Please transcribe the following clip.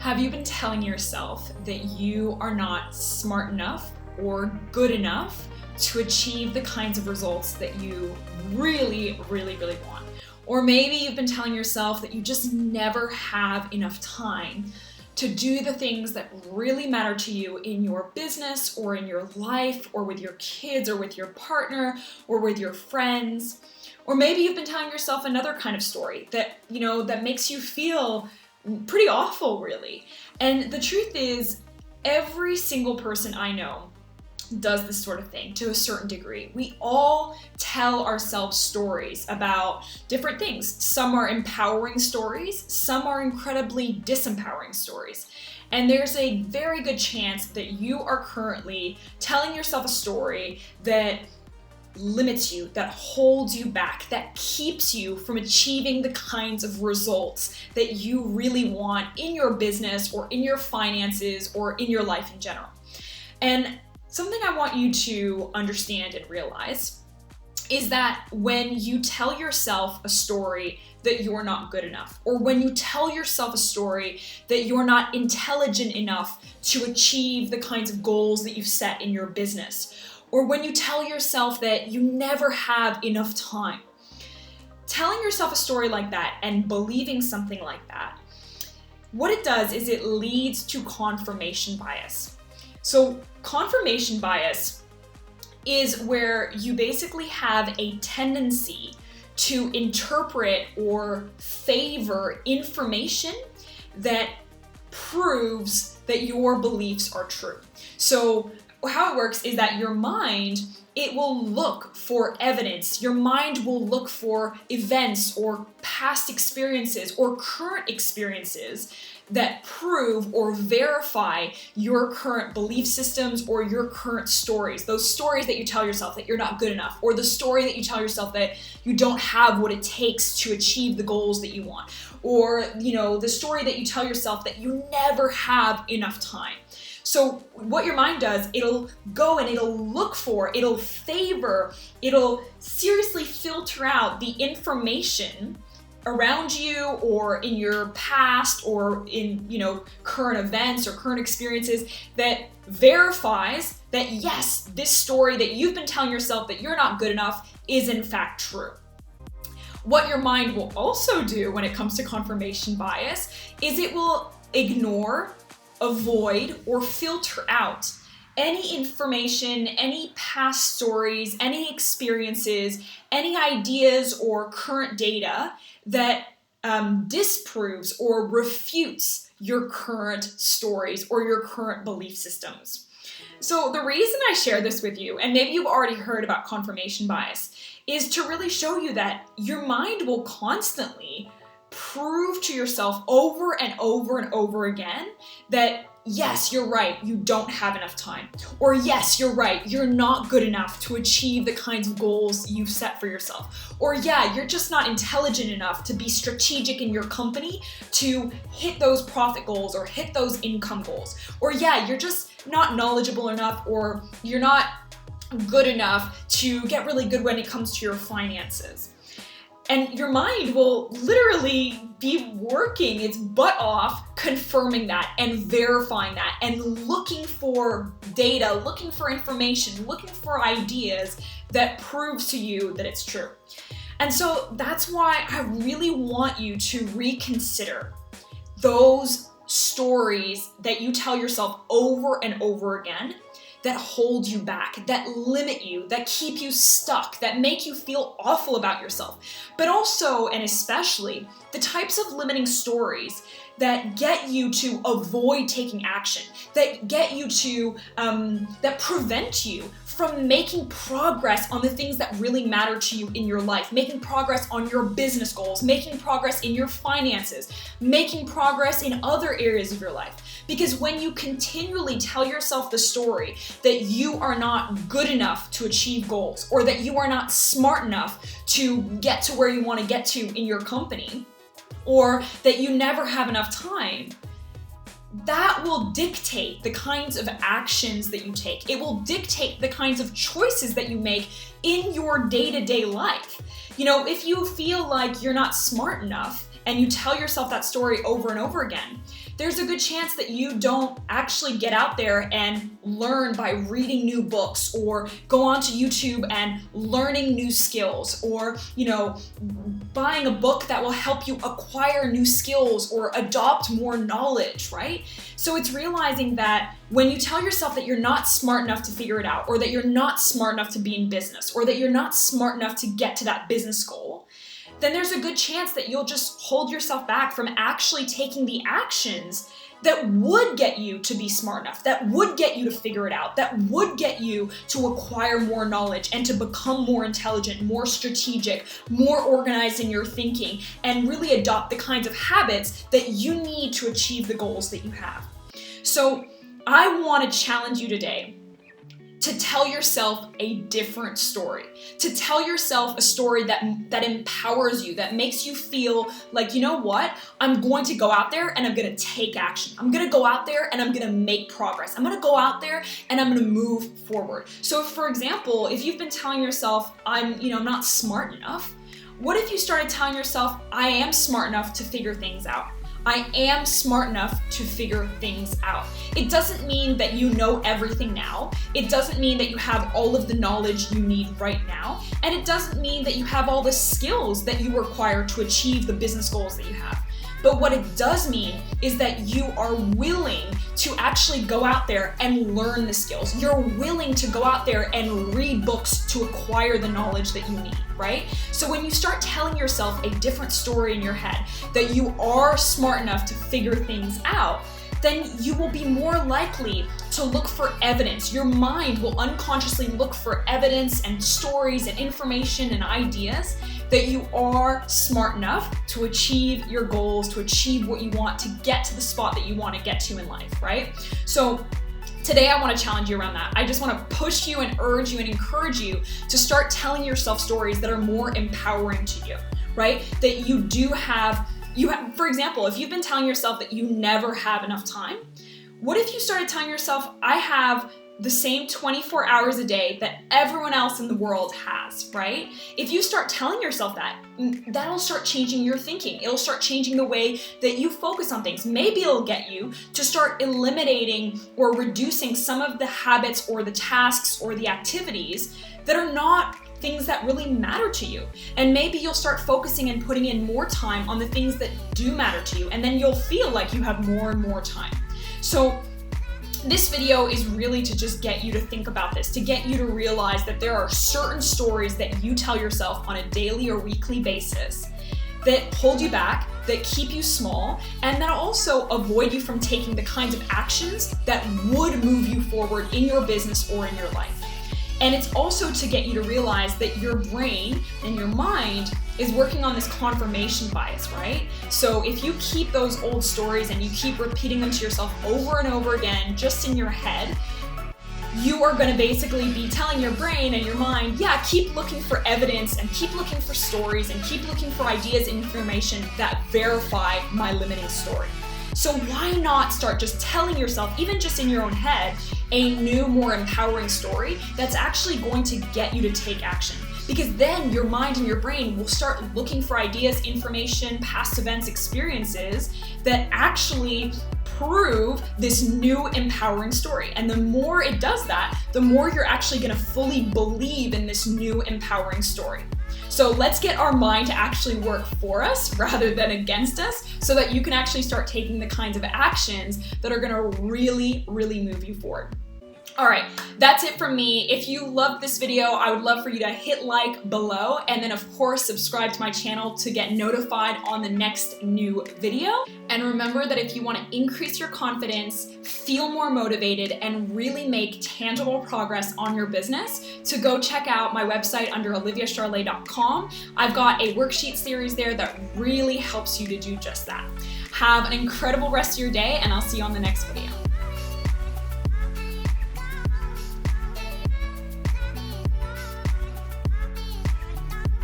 Have you been telling yourself that you are not smart enough or good enough to achieve the kinds of results that you really want? Or maybe you've been telling yourself that you just never have enough time to do the things that really matter to you in your business or in your life or with your kids or with your partner or with your friends. Or maybe you've been telling yourself another kind of story that, that makes you feel pretty awful, really. And the truth is, every single person I know does this sort of thing to a certain degree. We all tell ourselves stories about different things. Some are empowering stories, some are incredibly disempowering stories. And there's a very good chance that you are currently telling yourself a story that limits you, that holds you back, that keeps you from achieving the kinds of results that you really want in your business or in your finances or in your life in general. And something I want you to understand and realize is that when you tell yourself a story that you're not good enough, or when you tell yourself a story that you're not intelligent enough to achieve the kinds of goals that you've set in your business, or when you tell yourself that you never have enough time, telling yourself a story like that and believing something like that, what it does is it leads to confirmation bias. So confirmation bias is where you basically have a tendency to interpret or favor information that proves that your beliefs are true. So how it works is that your mind, it will look for evidence. Your mind will look for events or past experiences or current experiences that prove or verify your current belief systems or your current stories. Those stories that you tell yourself that you're not good enough, or the story that you tell yourself that you don't have what it takes to achieve the goals that you want, or the story that you tell yourself that you never have enough time. So what your mind does, it'll go and it'll look for, it'll favor, it'll seriously filter out the information around you or in your past or in, current events or current experiences that verifies that yes, this story that you've been telling yourself that you're not good enough is in fact true. What your mind will also do when it comes to confirmation bias is it will ignore, avoid, or filter out any information, any past stories, any experiences, any ideas or current data that disproves or refutes your current stories or your current belief systems. So the reason I share this with you, and maybe you've already heard about confirmation bias, is to really show you that your mind will constantly prove to yourself over and over and over again that yes, you're right, you don't have enough time. Or yes, you're right, you're not good enough to achieve the kinds of goals you've set for yourself. Or yeah, you're just not intelligent enough to be strategic in your company to hit those profit goals or hit those income goals. Or yeah, you're just not knowledgeable enough, or you're not good enough to get really good when it comes to your finances. And your mind will literally be working its butt off confirming that and verifying that and looking for data, looking for information, looking for ideas that proves to you that it's true. And so that's why I really want you to reconsider those stories that you tell yourself over and over again that hold you back, that limit you, that keep you stuck, that make you feel awful about yourself. But also, and especially, the types of limiting stories that get you to avoid taking action, that get you to, that prevent you from making progress on the things that really matter to you in your life, making progress on your business goals, making progress in your finances, making progress in other areas of your life. Because when you continually tell yourself the story that you are not good enough to achieve goals, or that you are not smart enough to get to where you want to get to in your company, or that you never have enough time, that will dictate the kinds of actions that you take. It will dictate the kinds of choices that you make in your day-to-day life. If you feel like you're not smart enough and you tell yourself that story over and over again, There's a good chance that you don't actually get out there and learn by reading new books or go onto YouTube and learning new skills, or, buying a book that will help you acquire new skills or adopt more knowledge, right? So it's realizing that when you tell yourself that you're not smart enough to figure it out, or that you're not smart enough to be in business, or that you're not smart enough to get to that business goal, then there's a good chance that you'll just hold yourself back from actually taking the actions that would get you to be smart enough, that would get you to figure it out, that would get you to acquire more knowledge and to become more intelligent, more strategic, more organized in your thinking, and really adopt the kinds of habits that you need to achieve the goals that you have. So I want to challenge you today to tell yourself a different story, to tell yourself a story that empowers you, that makes you feel like, you know what, I'm going to go out there and I'm going to take action. I'm going to go out there and I'm going to make progress. I'm going to go out there and I'm going to move forward. So for example, if you've been telling yourself, I'm not smart enough, what if you started telling yourself, I am smart enough to figure things out? I am smart enough to figure things out. It doesn't mean that you know everything now. It doesn't mean that you have all of the knowledge you need right now. And it doesn't mean that you have all the skills that you require to achieve the business goals that you have. But what it does mean is that you are willing to actually go out there and learn the skills. You're willing to go out there and read books to acquire the knowledge that you need, right? So when you start telling yourself a different story in your head, that you are smart enough to figure things out, then you will be more likely to look for evidence. Your mind will unconsciously look for evidence and stories and information and ideas that you are smart enough to achieve your goals, to achieve what you want, to get to the spot that you want to get to in life, right? So today I want to challenge you around that. I just want to push you and urge you and encourage you to start telling yourself stories that are more empowering to you, right? That you have, for example, if you've been telling yourself that you never have enough time, what if you started telling yourself, I have the same 24 hours a day that everyone else in the world has, right? If you start telling yourself that, that'll start changing your thinking. It'll start changing the way that you focus on things. Maybe it'll get you to start eliminating or reducing some of the habits or the tasks or the activities that are not things that really matter to you. And maybe you'll start focusing and putting in more time on the things that do matter to you, and then you'll feel like you have more and more time. So this video is really to just get you to think about this, to get you to realize that there are certain stories that you tell yourself on a daily or weekly basis that hold you back, that keep you small, and that also avoid you from taking the kinds of actions that would move you forward in your business or in your life. And it's also to get you to realize that your brain and your mind is working on this confirmation bias, right? So if you keep those old stories and you keep repeating them to yourself over and over again, just in your head, you are going to basically be telling your brain and your mind, yeah, keep looking for evidence and keep looking for stories and keep looking for ideas and information that verify my limiting story. So why not start just telling yourself, even just in your own head, a new, more empowering story that's actually going to get you to take action? Because then your mind and your brain will start looking for ideas, information, past events, experiences that actually prove this new empowering story. And the more it does that, the more you're actually going to fully believe in this new empowering story. So let's get our mind to actually work for us rather than against us, so that you can actually start taking the kinds of actions that are going to really, really move you forward. All right, that's it from me. If you loved this video, I would love for you to hit like below, and then of course subscribe to my channel to get notified on the next new video. And remember that if you want to increase your confidence, feel more motivated, and really make tangible progress on your business, to go check out my website under oliviacharlet.com. I've got a worksheet series there that really helps you to do just that. Have an incredible rest of your day, and I'll see you on the next video.